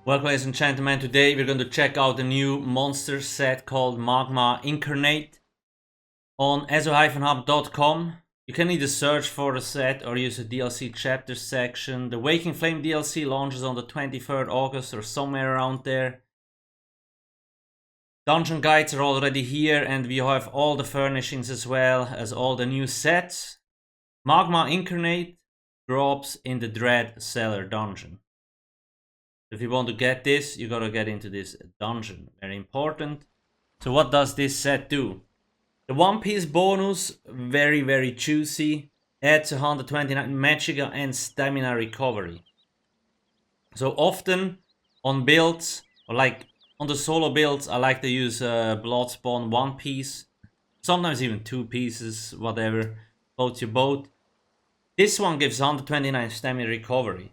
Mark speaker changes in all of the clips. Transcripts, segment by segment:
Speaker 1: Welcome, ladies and gentlemen. Today we're going to check out the new monster set called Magma Incarnate on ESO-hub.com. You can either search for the set or use the DLC chapter section. The Waking Flame DLC launches on the 23rd August or somewhere around there. Dungeon guides are already here and we have all the furnishings as well as all the new sets. Magma Incarnate drops in the Dread Cellar dungeon. If you want to get this, you gotta get into this dungeon. Very important. So what does this set do? The One Piece bonus, very juicy. Adds 129 Magicka and Stamina recovery. So often on builds, or like on the solo builds, I like to use Bloodspawn one piece. Sometimes even two pieces, whatever. Floats your boat. This one gives 129 Stamina recovery.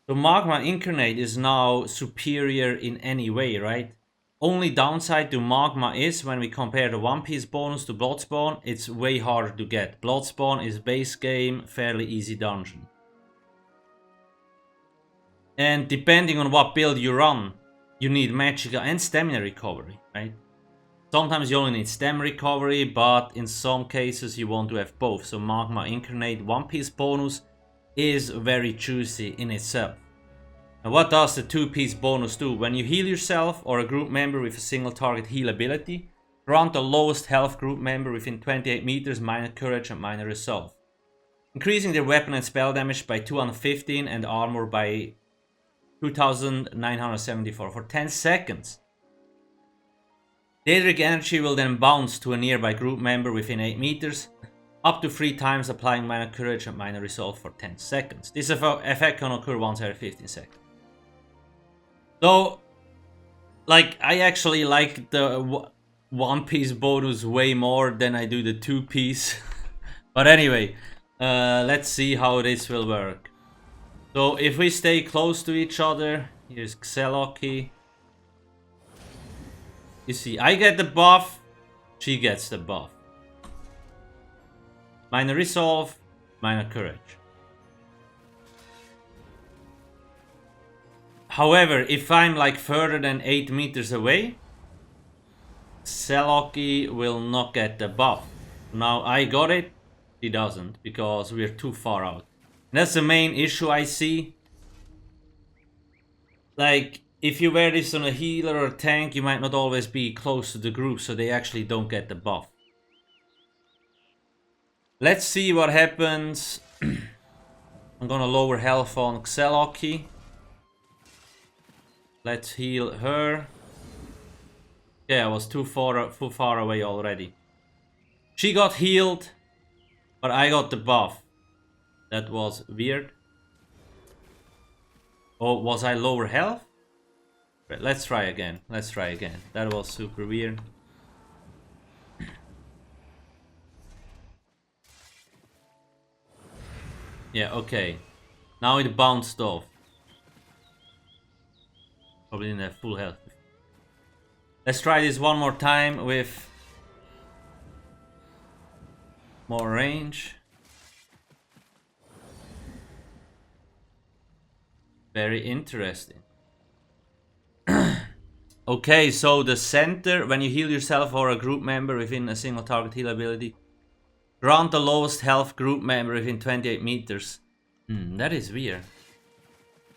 Speaker 1: So Magma Incarnate is now superior in any way, right? Only downside to Magma is when we compare the One Piece bonus to Bloodspawn, it's way harder to get. Bloodspawn is base game, fairly easy dungeon. And depending on what build you run, you need Magicka and Stamina recovery, right? Sometimes you only need Stamina recovery, but in some cases you want to have both. So Magma Incarnate One Piece bonus is very juicy in itself. And what does the 2-piece bonus do? When you heal yourself or a group member with a single target heal ability, grant the lowest health group member within 28 meters minor courage and minor resolve, increasing their weapon and spell damage by 215 and armor by 2974 for 10 seconds. Daedric energy will then bounce to a nearby group member within 8 meters, up to 3 times, applying minor courage and minor resolve for 10 seconds. This effect can occur once every 15 seconds. So, like, I actually like the One Piece bonus way more than I do the 2-piece. But anyway, let's see how this will work. So, if we stay close to each other, here's alcasthq. You see, I get the buff, she gets the buff. Minor resolve, minor courage. However, if I'm like further than 8 meters away, alcasthq will not get the buff. Now I got it, she doesn't, because we're too far out. And that's the main issue I see. Like, if you wear this on a healer or a tank, you might not always be close to the group, so they actually don't get the buff. Let's see what happens. I'm gonna lower health on alcasthq. Let's heal her. Yeah, I was too far away already. She got healed, but I got the buff. That was weird. Oh, was I lower health? Right, let's try again. Let's try again. That was super weird. Yeah, okay. Now it bounced off. Probably didn't have full health. Let's try this one more time with more range. Very interesting. Okay, so the center, when you heal yourself or a group member within a single target heal ability, grant the lowest health group member within 28 meters. That is weird.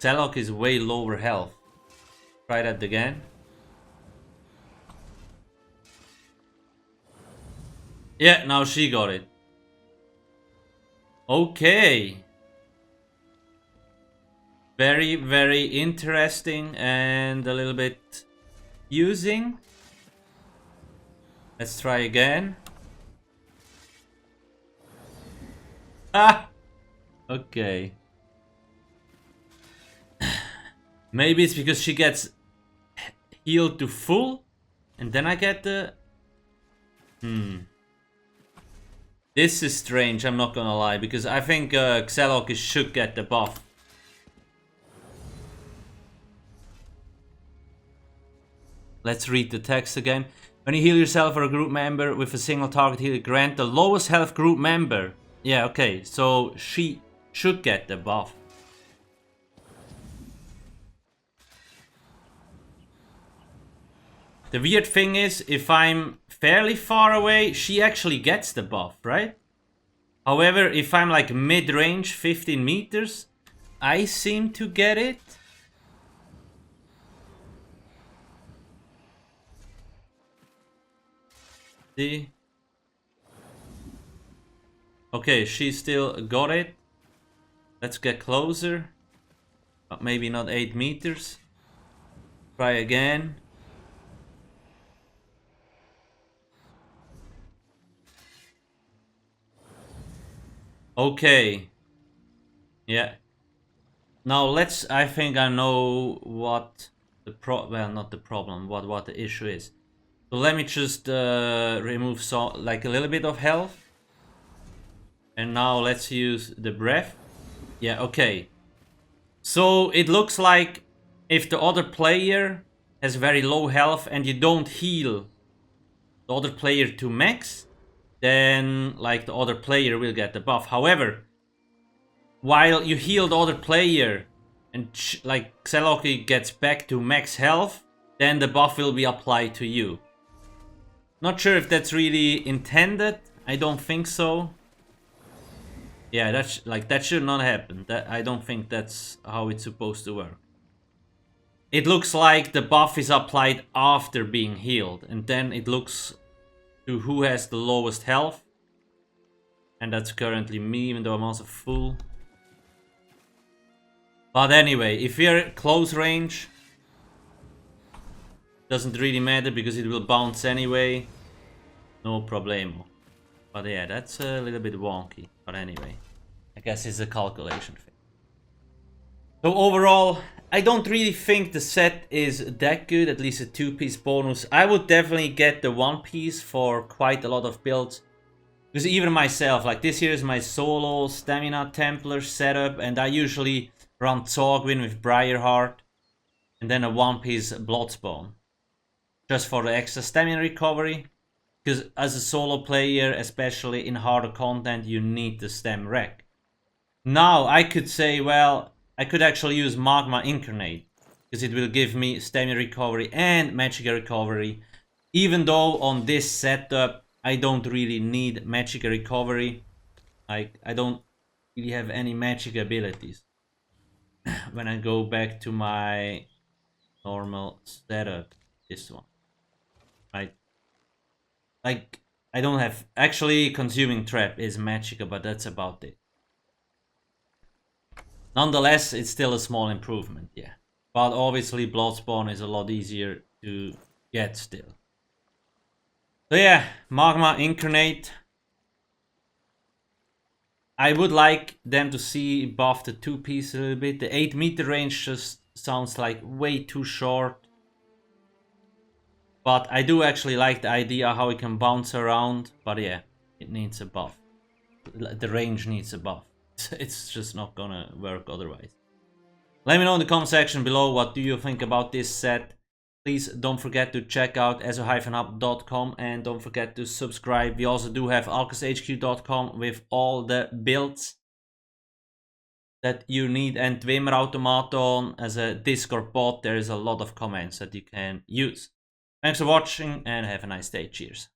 Speaker 1: alcasthq is way lower health. Try that again. Yeah, now she got it. Okay. Very interesting and a little bit using. Let's try again. Ah! Okay. Maybe it's because she gets healed to full and then I get the... This is strange, I'm not gonna lie, because I think alcasthq should get the buff. Let's read the text again. When you heal yourself or a group member with a single target heal, grant the lowest health group member. Yeah, okay, so she should get the buff. The weird thing is, if I'm fairly far away, she actually gets the buff, right? However, if I'm like mid-range, 15 meters, I seem to get it. See? Okay, she still got it. Let's get closer. But maybe not 8 meters. Try again. Okay. Yeah. Now let's, I think I know what the not the problem, what the issue is. So let me just remove like a little bit of health. And now let's use the breath. Yeah, okay. So it looks like if the other player has very low health and you don't heal the other player to max, then like the other player will get the buff. However, while you heal the other player and like alcasthq gets back to max health, then the buff will be applied to you. Not sure if that's really intended. I don't think so. Yeah, that's like that should not happen. I don't think that's how it's supposed to work. It looks like the buff is applied after being healed, and then it looks to who has the lowest health. And that's currently me, even though I'm also full. But anyway, if we're close range, doesn't really matter because it will bounce anyway. No problemo. But yeah, that's a little bit wonky. But anyway, I guess it's a calculation thing. So overall, I don't really think the set is that good, at least a 2-piece bonus. I would definitely get the 1-piece for quite a lot of builds. Because even myself, like this here is my solo Stamina Templar setup, and I usually run Zogwin with Briarheart, and then a 1-piece Bloodspawn. Just for the extra stamina recovery. Because as a solo player, especially in harder content, you need the stem rec. Now I could say, well, I could actually use Magma Incarnate, because it will give me stamina recovery and Magicka recovery. Even though on this setup, I don't really need Magicka recovery. Like, I don't really have any magic abilities. When I go back to my normal setup, this one. Right? Like, I don't have... Actually, Consuming Trap is Magicka, but that's about it. Nonetheless, it's still a small improvement, yeah. But obviously, Bloodspawn is a lot easier to get still. So yeah, Magma Incarnate. I would like them to see buff the 2-piece a little bit. The 8-meter range just sounds like way too short. But I do actually like the idea how it can bounce around. But yeah, it needs a buff. The range needs a buff. It's just not gonna work otherwise. Let me know in the comment section below what do you think about this set. Please don't forget to check out ESO-hub.com and don't forget to subscribe. We also do have alcasthq.com with all the builds that you need, and Twimmer Automaton as a Discord bot. There is a lot of comments that you can use. Thanks for watching and have a nice day. Cheers.